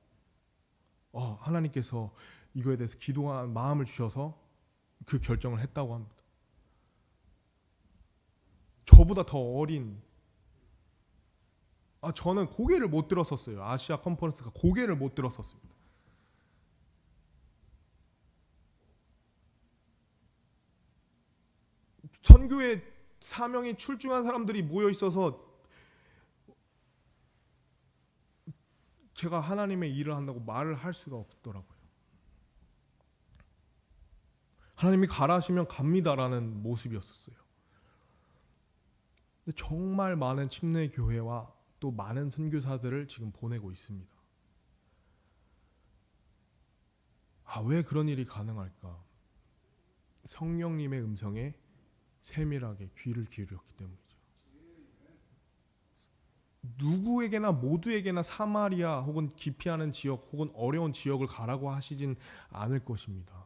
[SPEAKER 1] 하나님께서 이거에 대해서 기도한 마음을 주셔서 그 결정을 했다고 합니다. 저보다 더 어린 저는 고개를 못 들었었어요. 아시아 컨퍼런스가 고개를 못 들었었습니다. 선교의 사명이 출중한 사람들이 모여 있어서 제가 하나님의 일을 한다고 말을 할 수가 없더라고요. 하나님이 가라 하시면 갑니다라는 모습이었었어요. 근데 정말 많은 침례 교회와 또 많은 선교사들을 지금 보내고 있습니다. 왜 그런 일이 가능할까? 성령님의 음성에 세밀하게 귀를 기울였기 때문이죠. 누구에게나 모두에게나 사마리아 혹은 기피하는 지역 혹은 어려운 지역을 가라고 하시진 않을 것입니다.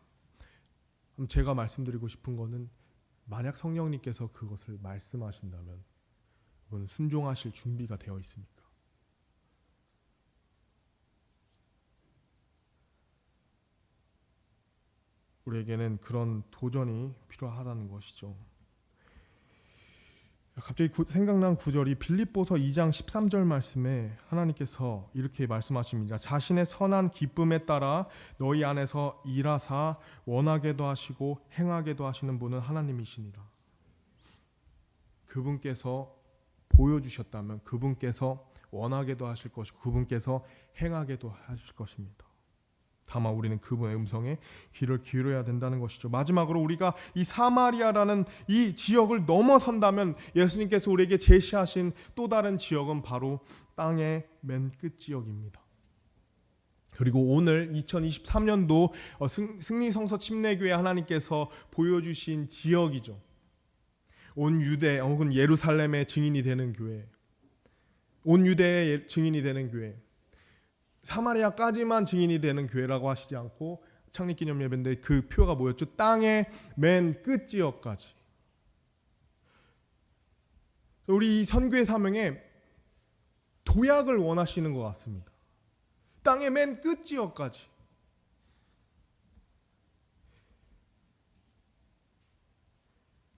[SPEAKER 1] 제가 말씀드리고 싶은 거는 만약 성령님께서 그것을 말씀하신다면 그건 순종하실 준비가 되어 있습니까? 우리에게는 그런 도전이 필요하다는 것이죠. 갑자기 생각난 구절이 빌립보서 2장 13절 말씀에 하나님께서 이렇게 말씀하십니다. 자신의 선한 기쁨에 따라 너희 안에서 일하사 원하게도 하시고 행하게도 하시는 분은 하나님이시니라. 그분께서 보여주셨다면 그분께서 원하게도 하실 것이고 그분께서 행하게도 하실 것입니다. 다만 우리는 그분의 음성에 귀를 기울여야 된다는 것이죠. 마지막으로 우리가 이 사마리아라는 이 지역을 넘어선다면 예수님께서 우리에게 제시하신 또 다른 지역은 바로 땅의 맨 끝 지역입니다. 그리고 오늘 2023년도 승리성서 침례교회 하나님께서 보여주신 지역이죠. 온 유대 혹은 예루살렘의 증인이 되는 교회, 온 유대의 증인이 되는 교회, 사마리아까지만 증인이 되는 교회라고 하시지 않고 창립기념 예배인데 그 표가 뭐였죠? 땅의 맨 끝 지역까지. 우리 이 선교의 사명에 도약을 원하시는 것 같습니다. 땅의 맨 끝 지역까지.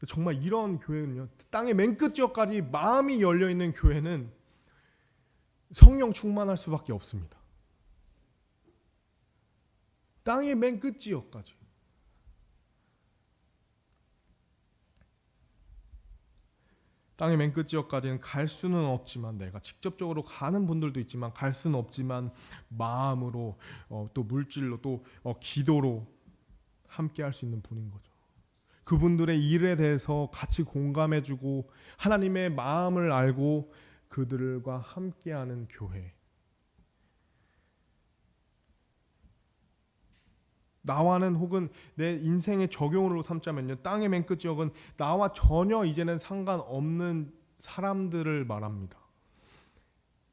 [SPEAKER 1] 정말 이런 교회는요, 땅의 맨 끝 지역까지 마음이 열려 있는 교회는 성령 충만할 수밖에 없습니다. 땅의 맨 끝 지역까지. 땅의 맨 끝 지역까지는 갈 수는 없지만 내가 직접적으로 가는 분들도 있지만 갈 수는 없지만 마음으로 또 물질로 또 기도로 함께 할 수 있는 분인 거죠. 그분들의 일에 대해서 같이 공감해주고 하나님의 마음을 알고 그들과 함께하는 교회. 나와는 혹은 내 인생의 적용으로 삼자면요, 땅의 맨 끝 지역은 나와 전혀 이제는 상관없는 사람들을 말합니다.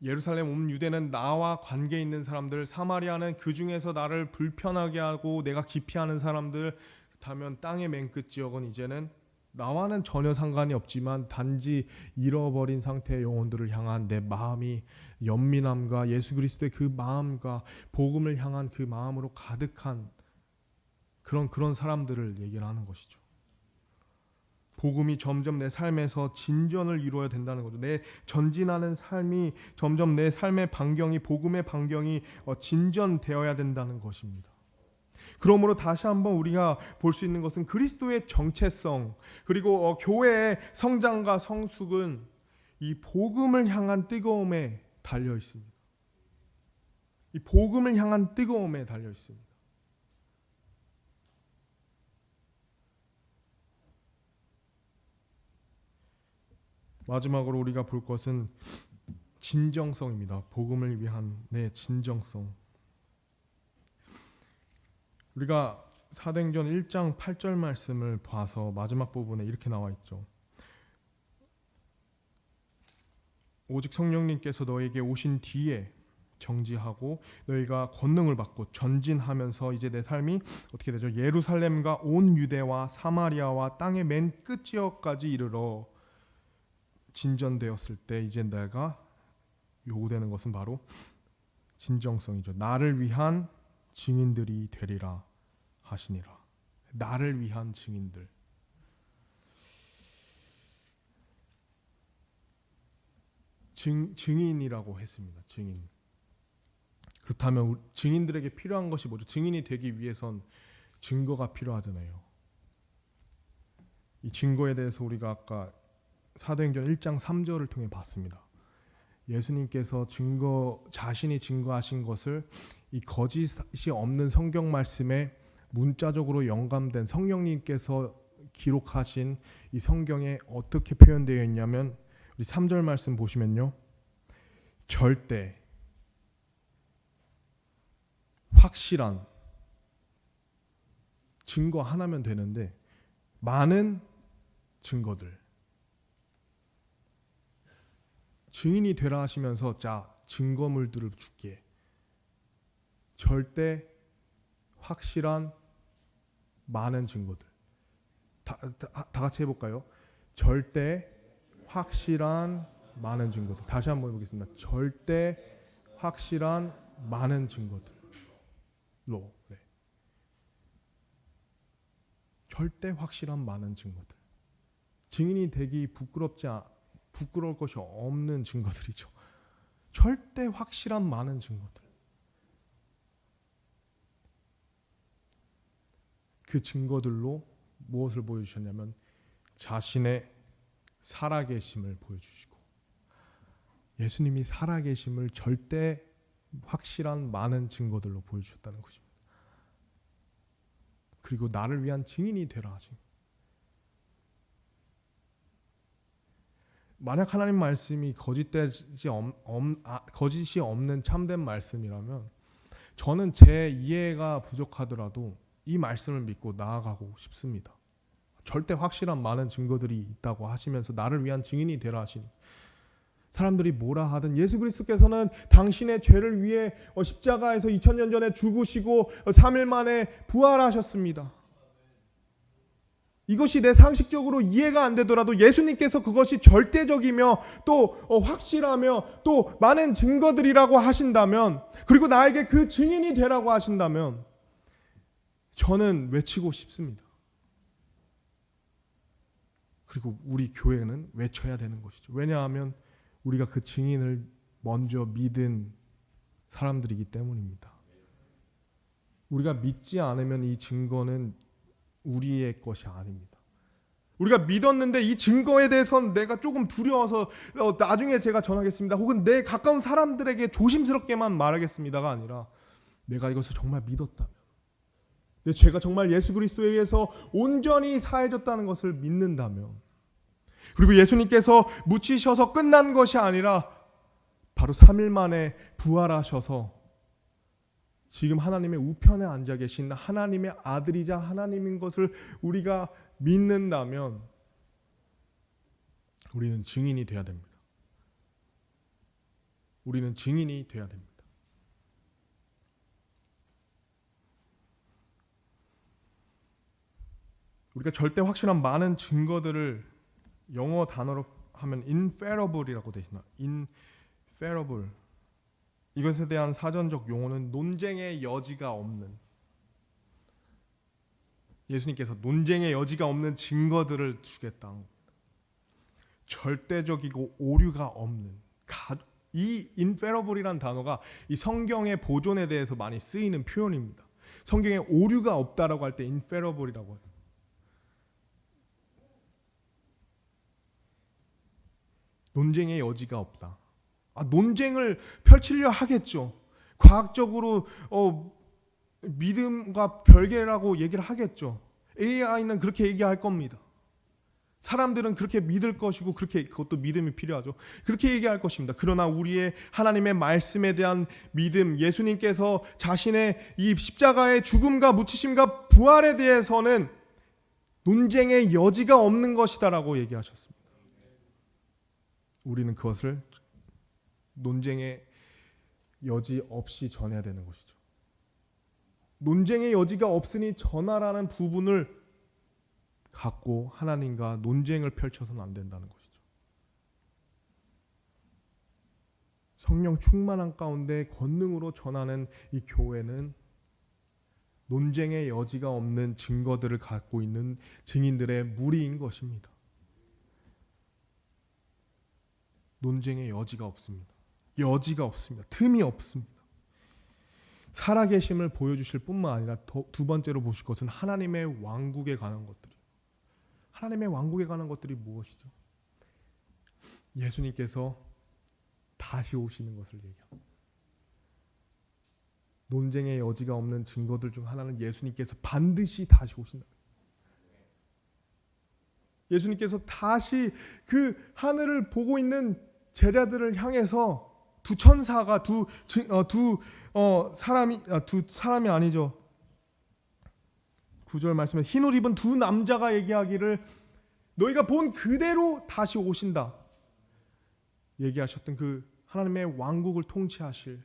[SPEAKER 1] 예루살렘 온 유대는 나와 관계 있는 사람들, 사마리아는 그 중에서 나를 불편하게 하고 내가 기피하는 사람들. 그렇다면 땅의 맨 끝 지역은 이제는 나와는 전혀 상관이 없지만 단지 잃어버린 상태의 영혼들을 향한 내 마음이 연민함과 예수 그리스도의 그 마음과 복음을 향한 그 마음으로 가득한 그런 사람들을 얘기를 하는 것이죠. 복음이 점점 내 삶에서 진전을 이루어야 된다는 거죠. 내 전진하는 삶이 점점 내 삶의 반경이 복음의 반경이 진전되어야 된다는 것입니다. 그러므로 다시 한번 우리가 볼 수 있는 것은 그리스도의 정체성 그리고 교회의 성장과 성숙은 이 복음을 향한 뜨거움에 달려 있습니다. 이 복음을 향한 뜨거움에 달려 있습니다. 마지막으로 우리가 볼 것은 진정성입니다. 복음을 위한 내 진정성. 우리가 사도행전 1장 8절 말씀을 봐서 마지막 부분에 이렇게 나와 있죠. 오직 성령님께서 너에게 오신 뒤에 정지하고 너희가 권능을 받고 전진하면서 이제 내 삶이 어떻게 되죠? 예루살렘과 온 유대와 사마리아와 땅의 맨 끝지역까지 이르러 진전되었을 때 이제 내가 요구되는 것은 바로 진정성이죠. 나를 위한 증인들이 되리라 하시니라. 나를 위한 증인들. 증인이라고 했습니다. 증인. 그렇다면 증인들에게 필요한 것이 뭐죠? 증인이 되기 위해선 증거가 필요하잖아요. 이 증거에 대해서 우리가 아까 사도행전 1장 3절을 통해 봤습니다. 예수님께서 자신이 증거하신 것을 이 거짓이 없는 성경 말씀에 문자적으로 영감된 성령님께서 기록하신 이 성경에 어떻게 표현되어 있냐면 우리 3절 말씀 보시면요. 절대 확실한 증거 하나면 되는데 많은 증거들 증인이 되라 하시면서 자 증거물들을 줄게. 절대 확실한 많은 증거들. 다 같이 해볼까요? 절대 확실한 많은 증거들. 다시 한번 해보겠습니다. 절대 확실한 많은 증거들로. 네. 절대 확실한 많은 증거들. 증인이 되기 부끄러울 것이 없는 증거들이죠. 절대 확실한 많은 증거들. 그 증거들로 무엇을 보여주셨냐면 자신의 살아계심을 보여주시고 예수님이 살아계심을 절대 확실한 많은 증거들로 보여주셨다는 것입니다. 그리고 나를 위한 증인이 되라 하신. 만약 하나님 말씀이 거짓이 없는 참된 말씀이라면 저는 제 이해가 부족하더라도 이 말씀을 믿고 나아가고 싶습니다. 절대 확실한 많은 증거들이 있다고 하시면서 나를 위한 증인이 되라 하시니 사람들이 뭐라 하든 예수 그리스도께서는 당신의 죄를 위해 십자가에서 2000년 전에 죽으시고 3일 만에 부활하셨습니다. 이것이 내 상식적으로 이해가 안 되더라도 예수님께서 그것이 절대적이며 또 확실하며 또 많은 증거들이라고 하신다면 그리고 나에게 그 증인이 되라고 하신다면 저는 외치고 싶습니다. 그리고 우리 교회는 외쳐야 되는 것이죠. 왜냐하면 우리가 그 증인을 먼저 믿은 사람들이기 때문입니다. 우리가 믿지 않으면 이 증거는 우리의 것이 아닙니다. 우리가 믿었는데 이 증거에 대해서는 내가 조금 두려워서 나중에 제가 전하겠습니다. 혹은 내 가까운 사람들에게 조심스럽게만 말하겠습니다가 아니라 내가 이것을 정말 믿었다면 내 죄가 정말 예수 그리스도에 의해서 온전히 사해졌다는 것을 믿는다면 그리고 예수님께서 묻히셔서 끝난 것이 아니라 바로 3일 만에 부활하셔서 지금 하나님의 우편에 앉아 계신 하나님의 아들이자 하나님인 것을 우리가 믿는다면 우리는 증인이 되어야 됩니다. 우리는 증인이 되어야 됩니다. 우리가 절대 확실한 많은 증거들을 영어 단어로 하면 infallible이라고 되어 있습니다. infallible. 이것에 대한 사전적 용어는 논쟁의 여지가 없는. 예수님께서 논쟁의 여지가 없는 증거들을 주겠다. 절대적이고 오류가 없는. 이 infallible이라는 단어가 이 성경의 보존에 대해서 많이 쓰이는 표현입니다. 성경에 오류가 없다라고 할 때 infallible이라고 해요. 논쟁의 여지가 없다. 논쟁을 펼치려 하겠죠. 과학적으로 믿음과 별개라고 얘기를 하겠죠. AI는 그렇게 얘기할 겁니다. 사람들은 그렇게 믿을 것이고 그것도 믿음이 필요하죠. 그렇게 얘기할 것입니다. 그러나 우리의 하나님의 말씀에 대한 믿음, 예수님께서 자신의 이 십자가의 죽음과 묻히심과 부활에 대해서는 논쟁의 여지가 없는 것이다라고 얘기하셨습니다. 우리는 그것을 논쟁의 여지 없이 전해야 되는 것이죠. 논쟁의 여지가 없으니 전하라는 부분을 갖고 하나님과 논쟁을 펼쳐서는 안 된다는 것이죠. 성령 충만한 가운데 권능으로 전하는 이 교회는 논쟁의 여지가 없는 증거들을 갖고 있는 증인들의 무리인 것입니다. 논쟁의 여지가 없습니다. 여지가 없습니다. 틈이 없습니다. 살아계심을 보여주실 뿐만 아니라 두 번째로 보실 것은 하나님의 왕국에 관한 것들이에요. 하나님의 왕국에 관한 것들이 무엇이죠? 예수님께서 다시 오시는 것을 얘기합니다. 논쟁의 여지가 없는 증거들 중 하나는 예수님께서 반드시 다시 오신다. 예수님께서 다시 그 하늘을 보고 있는 제자들을 향해서 두 천사가 두 사람이 아니죠. 9절 말씀에 흰 옷 입은 두 남자가 얘기하기를 너희가 본 그대로 다시 오신다. 얘기하셨던 그 하나님의 왕국을 통치하실,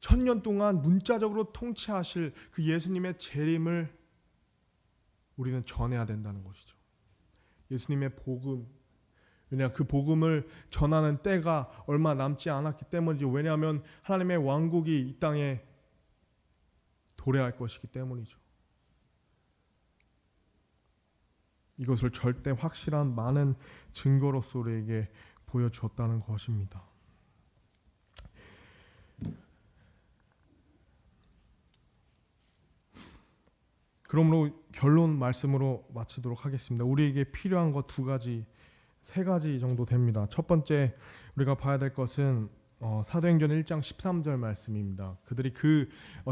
[SPEAKER 1] 1000년 동안 문자적으로 통치하실 그 예수님의 재림을 우리는 전해야 된다는 것이죠. 예수님의 복음, 왜냐 그 복음을 전하는 때가 얼마 남지 않았기 때문이죠. 왜냐하면 하나님의 왕국이 이 땅에 도래할 것이기 때문이죠. 이것을 절대 확실한 많은 증거로서 우리에게 보여주었다는 것입니다. 그러므로 결론 말씀으로 마치도록 하겠습니다. 우리에게 필요한 것 세 가지 정도 됩니다. 첫 번째 우리가 봐야 될 것은 사도행전 1장 13절 말씀입니다. 그들이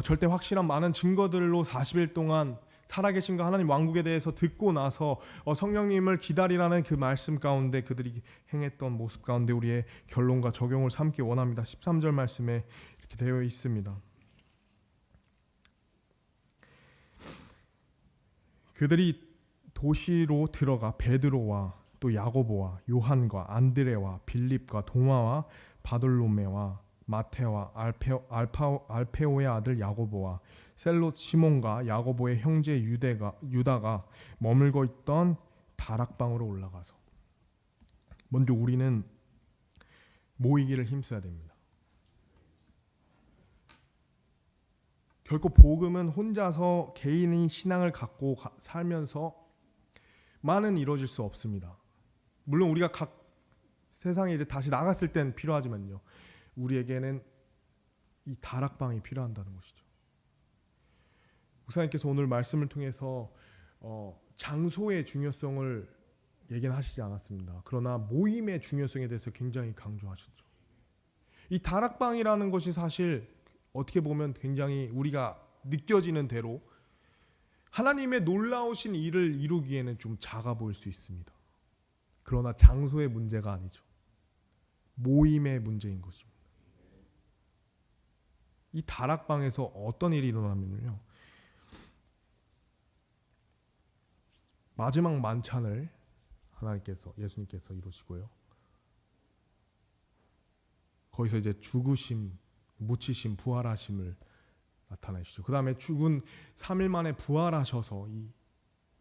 [SPEAKER 1] 절대 확실한 많은 증거들로 40일 동안 살아계심과 하나님 왕국에 대해서 듣고 나서 성령님을 기다리라는 그 말씀 가운데 그들이 행했던 모습 가운데 우리의 결론과 적용을 삼기 원합니다. 13절 말씀에 이렇게 되어 있습니다. 그들이 도시로 들어가 베드로와 또 야고보와 요한과 안드레와 빌립과 도마와 바돌로메와 마테와 알페오의 아들 야고보와 셀롯 시몬과 야고보의 형제 유다가 머물고 있던 다락방으로 올라가서, 먼저 우리는 모이기를 힘써야 됩니다. 결코 복음은 혼자서 개인이 신앙을 갖고 살면서 많은 이루어질 수 없습니다. 물론 우리가 각 세상에 이제 다시 나갔을 땐 필요하지만요, 우리에게는 이 다락방이 필요한다는 것이죠. 목사님께서 오늘 말씀을 통해서 장소의 중요성을 얘기는 하시지 않았습니다. 그러나 모임의 중요성에 대해서 굉장히 강조하셨죠. 이 다락방이라는 것이 사실 어떻게 보면 굉장히 우리가 느껴지는 대로 하나님의 놀라우신 일을 이루기에는 좀 작아 보일 수 있습니다. 그러나 장소의 문제가 아니죠. 모임의 문제인 것입니다. 이 다락방에서 어떤 일이 일어나면요, 마지막 만찬을 예수님께서 이루시고요, 거기서 이제 죽으심, 묻히심, 부활하심을 나타내시죠. 그 다음에 죽은 3일 만에 부활하셔서 이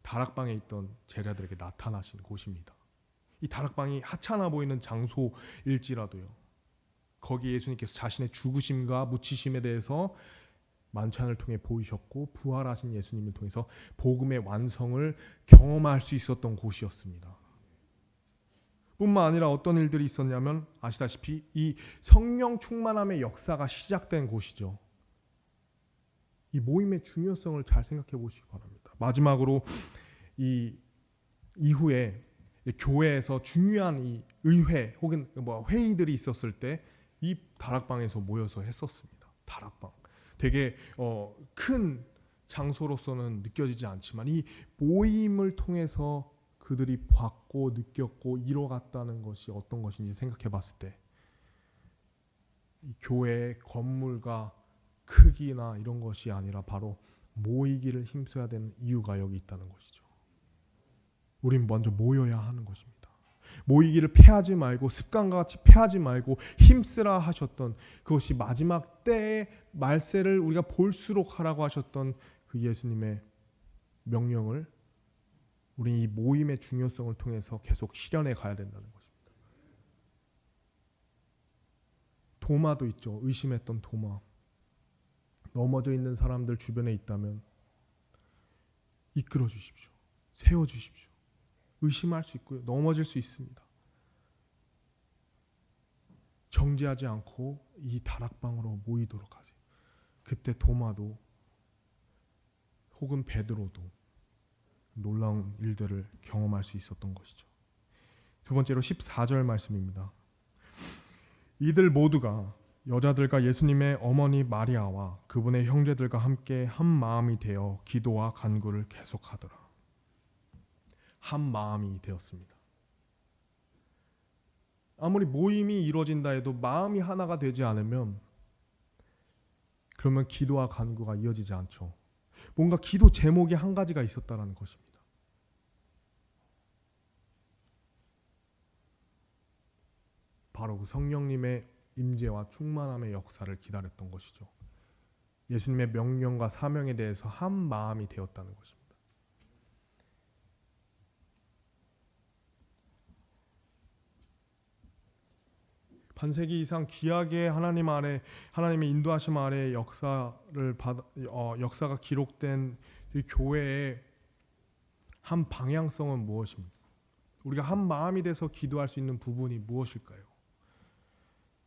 [SPEAKER 1] 다락방에 있던 제자들에게 나타나신 곳입니다. 이 다락방이 하찮아 보이는 장소일지라도요, 거기에 예수님께서 자신의 죽으심과 묻히심에 대해서 만찬을 통해 보이셨고 부활하신 예수님을 통해서 복음의 완성을 경험할 수 있었던 곳이었습니다. 뿐만 아니라 어떤 일들이 있었냐면 아시다시피 이 성령 충만함의 역사가 시작된 곳이죠. 이 모임의 중요성을 잘 생각해 보시기 바랍니다. 마지막으로 이 이후에 교회에서 중요한 이 의회 혹은 회의들이 있었을 때 이 다락방에서 모여서 했었습니다. 다락방. 되게 큰 장소로서는 느껴지지 않지만 이 모임을 통해서 그들이 봤고 느꼈고 이뤄갔다는 것이 어떤 것인지 생각해 봤을 때 이 교회의 건물과 크기나 이런 것이 아니라 바로 모이기를 힘써야 되는 이유가 여기 있다는 것이죠. 우린 먼저 모여야 하는 것입니다. 모이기를 패하지 말고 습관과 같이 패하지 말고 힘쓰라 하셨던 그것이 마지막 때의 말세를 우리가 볼수록 하라고 하셨던 그 예수님의 명령을 우리 이 모임의 중요성을 통해서 계속 실현해 가야 된다는 것입니다. 도마도 있죠. 의심했던 도마. 넘어져 있는 사람들 주변에 있다면 이끌어 주십시오. 세워 주십시오. 의심할 수 있고요. 넘어질 수 있습니다. 정지하지 않고 이 다락방으로 모이도록 하세요. 그때 도마도 혹은 베드로도 놀라운 일들을 경험할 수 있었던 것이죠. 두 번째로 14절 말씀입니다. 이들 모두가 여자들과 예수님의 어머니 마리아와 그분의 형제들과 함께 한 마음이 되어 기도와 간구를 계속하더라. 한 마음이 되었습니다. 아무리 모임이 이루어진다 해도 마음이 하나가 되지 않으면 그러면 기도와 간구가 이어지지 않죠. 뭔가 기도 제목이 한 가지가 있었다라는 것입니다. 바로 그 성령님의 임재와 충만함의 역사를 기다렸던 것이죠. 예수님의 명령과 사명에 대해서 한 마음이 되었다는 것입니다. 반세기 이상 귀하게 하나님 아래 하나님의 인도하심 아래 역사가 기록된 이 교회의 한 방향성은 무엇입니까? 우리가 한 마음이 돼서 기도할 수 있는 부분이 무엇일까요?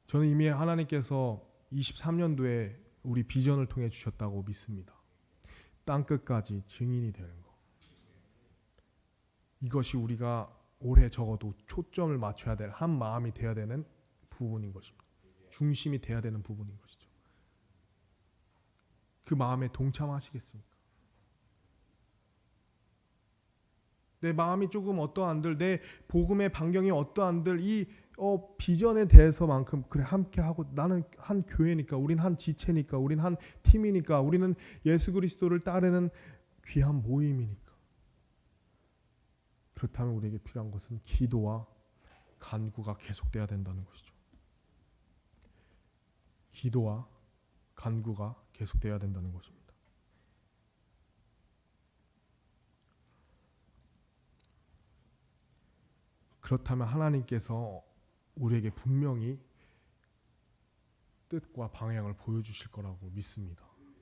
[SPEAKER 1] 저는 이미 하나님께서 23년도에 우리 비전을 통해 주셨다고 믿습니다. 땅끝까지 증인이 되는 것. 이것이 우리가 올해 적어도 초점을 맞춰야 될 한 마음이 되어야 되는 부분인 것입니다. 중심이 돼야 되는 부분인 것이죠. 그 마음에 동참하시겠습니까? 내 마음이 조금 어떠한들, 내 복음의 반경이 어떠한들, 이 비전에 대해서만큼 그래 함께 하고 나는 한 교회니까, 우린 한 지체니까, 우린 한 팀이니까, 우리는 예수 그리스도를 따르는 귀한 모임이니까. 그렇다면 우리에게 필요한 것은 기도와 간구가 계속돼야 된다는 것이죠. 기도와 간구가 계속돼야 된다는 것입니다. 그렇다면 하나님께서 우리에게 분명히 뜻과 방향을 보여주실 거라고 믿습니다.